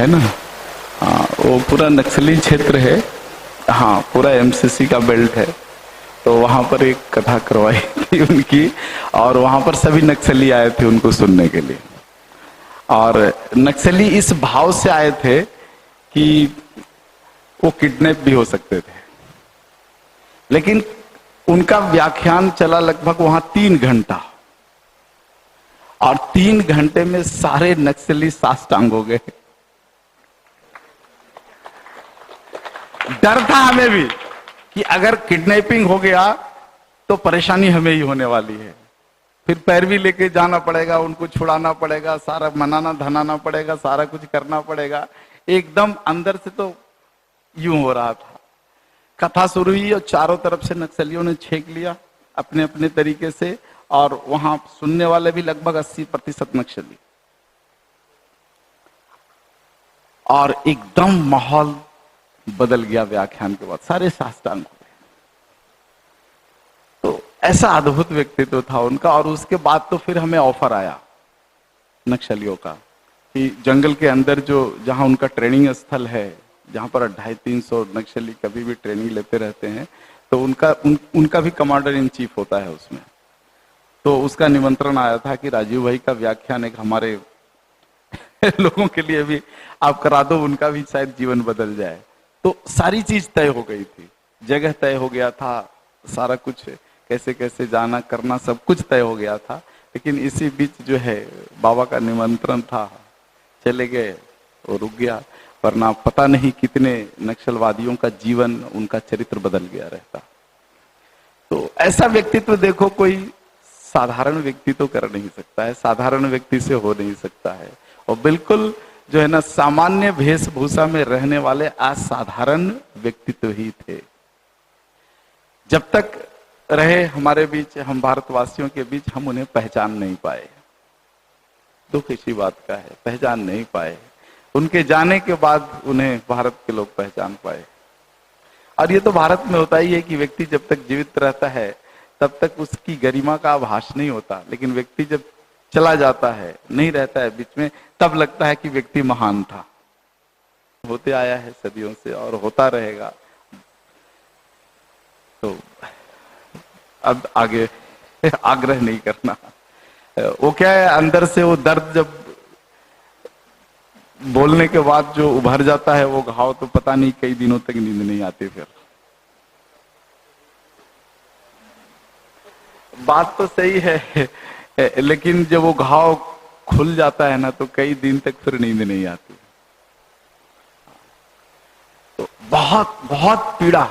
है ना। हाँ, वो पूरा नक्सली क्षेत्र है। हाँ, पूरा एमसीसी का बेल्ट है। तो वहां पर एक कथा करवाई थी उनकी, और वहां पर सभी नक्सली आए थे उनको सुनने के लिए। और नक्सली इस भाव से आए थे कि वो किडनैप भी हो सकते थे, लेकिन उनका व्याख्यान चला लगभग वहां 3 घंटा, और 3 घंटे में सारे नक्सली साष्टांग हो गए। डर था हमें भी कि अगर किडनैपिंग हो गया तो परेशानी हमें ही होने वाली है, फिर पैरवी लेके जाना पड़ेगा, उनको छुड़ाना पड़ेगा, सारा मनाना धनाना पड़ेगा, सारा कुछ करना पड़ेगा। एकदम अंदर से तो यूं हो रहा था। कथा शुरू हुई और चारों तरफ से नक्सलियों ने छेक लिया अपने अपने तरीके से, और वहां सुनने वाले भी लगभग 80% नक्सली। और एकदम माहौल बदल गया व्याख्यान के बाद, सारे साष्टांग हो गए। तो ऐसा अद्भुत व्यक्तित्व था उनका। और उसके बाद तो फिर हमें ऑफर आया नक्सलियों का कि जंगल के अंदर जो जहां उनका ट्रेनिंग स्थल है, जहां पर 250-300 नक्सली कभी भी ट्रेनिंग लेते रहते हैं, तो उनका भी कमांडर इन चीफ होता है उसमें। तो उसका निमंत्रण आया था कि राजीव भाई का व्याख्यान एक हमारे लोगों के लिए भी आप करा दो, उनका भी शायद जीवन बदल जाए। तो सारी चीज तय हो गई थी, जगह तय हो गया था, सारा कुछ कैसे कैसे जाना करना सब कुछ तय हो गया था। लेकिन इसी बीच जो है बाबा का निमंत्रण था, चले गए, वो रुक गया, वरना पता नहीं कितने नक्सलवादियों का जीवन, उनका चरित्र बदल गया रहता। तो ऐसा व्यक्तित्व देखो कोई साधारण व्यक्ति तो कर नहीं सकता है, साधारण व्यक्ति से हो नहीं सकता है। और बिल्कुल जो है ना सामान्य वेशभूषा में रहने वाले असाधारण व्यक्तित्व ही थे। जब तक रहे हमारे बीच, हम भारतवासियों के बीच, हम उन्हें पहचान नहीं पाए। दुख इसी बात का है, पहचान नहीं पाए। उनके जाने के बाद उन्हें भारत के लोग पहचान पाए। और ये तो भारत में होता ही है कि व्यक्ति जब तक जीवित रहता है तब तक उसकी गरिमा का आभास नहीं होता, लेकिन व्यक्ति जब चला जाता है, नहीं रहता है बीच में, तब लगता है कि व्यक्ति महान था। होते आया है सदियों से और होता रहेगा। तो अब आगे आग्रह नहीं करना। वो क्या है, अंदर से वो दर्द जब बोलने के बाद जो उभर जाता है वो घाव, तो पता नहीं कई दिनों तक नींद नहीं आती। फिर बात तो सही है, लेकिन जब वो घाव खुल जाता है ना तो कई दिन तक फिर नींद नहीं आती। तो बहुत बहुत पीड़ा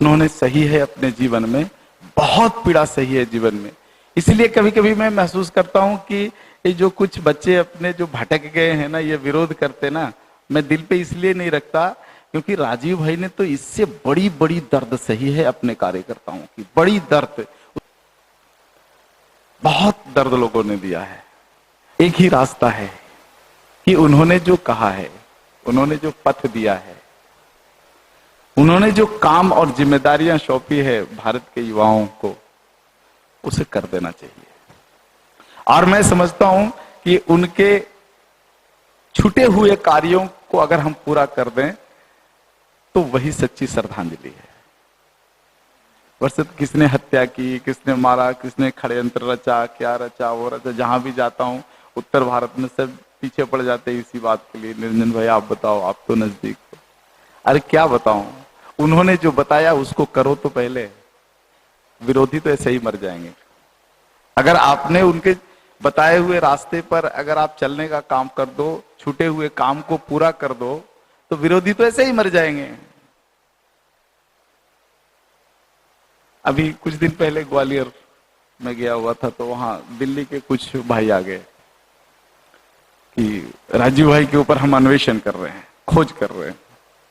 उन्होंने सही है अपने जीवन में, बहुत पीड़ा सही है जीवन में। इसलिए कभी कभी मैं महसूस करता हूं कि ये जो कुछ बच्चे अपने जो भटक गए हैं ना, ये विरोध करते ना, मैं दिल पे इसलिए नहीं रखता क्योंकि राजीव भाई ने तो इससे बड़ी बड़ी दर्द सही है अपने कार्यकर्ताओं की, बड़ी दर्द, बहुत दर्द लोगों ने दिया है। एक ही रास्ता है कि उन्होंने जो कहा है, उन्होंने जो पथ दिया है, उन्होंने जो काम और जिम्मेदारियां सौंपी है भारत के युवाओं को, उसे कर देना चाहिए। और मैं समझता हूं कि उनके छूटे हुए कार्यों को अगर हम पूरा कर दें तो वही सच्ची श्रद्धांजलि है। वैसे तो किसने हत्या की, किसने मारा, किसने षड्यंत्र रचा, क्या रचा, वो रचा, जहां भी जाता हूं उत्तर भारत में सब पीछे पड़ जाते हैं इसी बात के लिए। निरंजन भाई आप बताओ, आप तो नजदीक हो। अरे क्या बताऊं, उन्होंने जो बताया उसको करो तो पहले, विरोधी तो ऐसे ही मर जाएंगे। अगर आपने उनके बताए हुए रास्ते पर अगर आप चलने का काम कर दो, छूटे हुए काम को पूरा कर दो, तो विरोधी तो ऐसे ही मर जाएंगे। अभी कुछ दिन पहले ग्वालियर में गया हुआ था, तो वहां दिल्ली के कुछ भाई आ गए कि राजीव भाई के ऊपर हम अन्वेषण कर रहे हैं, खोज कर रहे हैं।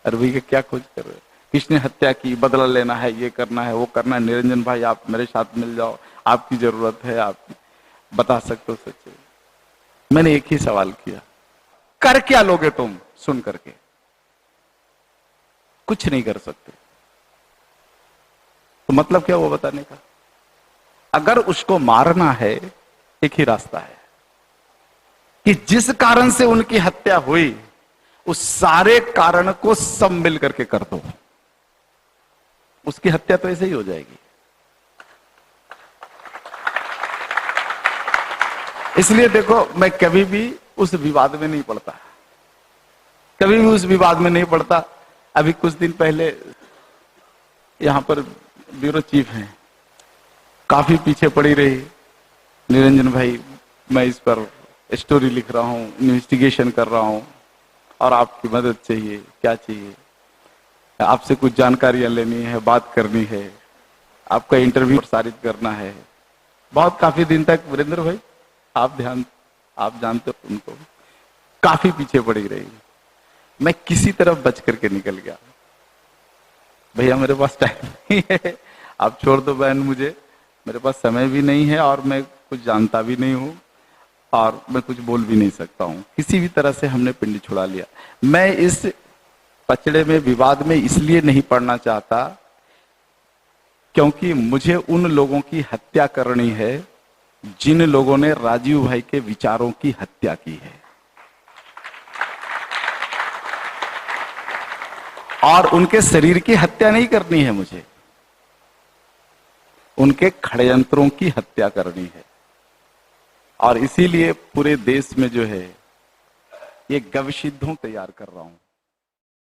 अरे भैया क्या खोज कर रहे हैं? किसने हत्या की, बदला लेना है, ये करना है, वो करना है। निरंजन भाई आप मेरे साथ मिल जाओ, आपकी जरूरत है, आप बता सकते हो सच। मैंने एक ही सवाल किया, कर क्या लोगे तुम? सुन करके कुछ नहीं कर सकते। तो मतलब क्या हुआ बताने का? अगर उसको मारना है, एक ही रास्ता है कि जिस कारण से उनकी हत्या हुई उस सारे कारण को सब मिल करके कर दो, उसकी हत्या तो ऐसे ही हो जाएगी। इसलिए देखो, मैं कभी भी उस विवाद में नहीं पड़ता, कभी भी उस विवाद में नहीं पड़ता। अभी कुछ दिन पहले यहां पर ब्यूरो चीफ हैं, काफी पीछे पड़ी रही, निरंजन भाई मैं इस पर स्टोरी लिख रहा हूं, इन्वेस्टिगेशन कर रहा हूं और आपकी मदद चाहिए, क्या चाहिए, आपसे कुछ जानकारियां लेनी है, बात करनी है, आपका इंटरव्यू प्रसारित करना है। बहुत काफी दिन तक वीरेंद्र भाई आप जानते हो उनको, काफी पीछे पड़ी रही। मैं किसी तरफ बच करके निकल गया, भैया मेरे पास टाइम नहीं है, आप छोड़ दो बहन, मुझे मेरे पास समय भी नहीं है और मैं कुछ जानता भी नहीं हूं और मैं कुछ बोल भी नहीं सकता हूं। किसी भी तरह से हमने पिंडी छुड़ा लिया। मैं इस पचड़े में, विवाद में इसलिए नहीं पड़ना चाहता क्योंकि मुझे उन लोगों की हत्या करनी है जिन लोगों ने राजीव भाई के विचारों की हत्या की है, और उनके शरीर की हत्या नहीं करनी है मुझे, उनके षड्यंत्रों की हत्या करनी है। और इसीलिए पूरे देश में जो है ये गविसिद्धों तैयार कर रहा हूं।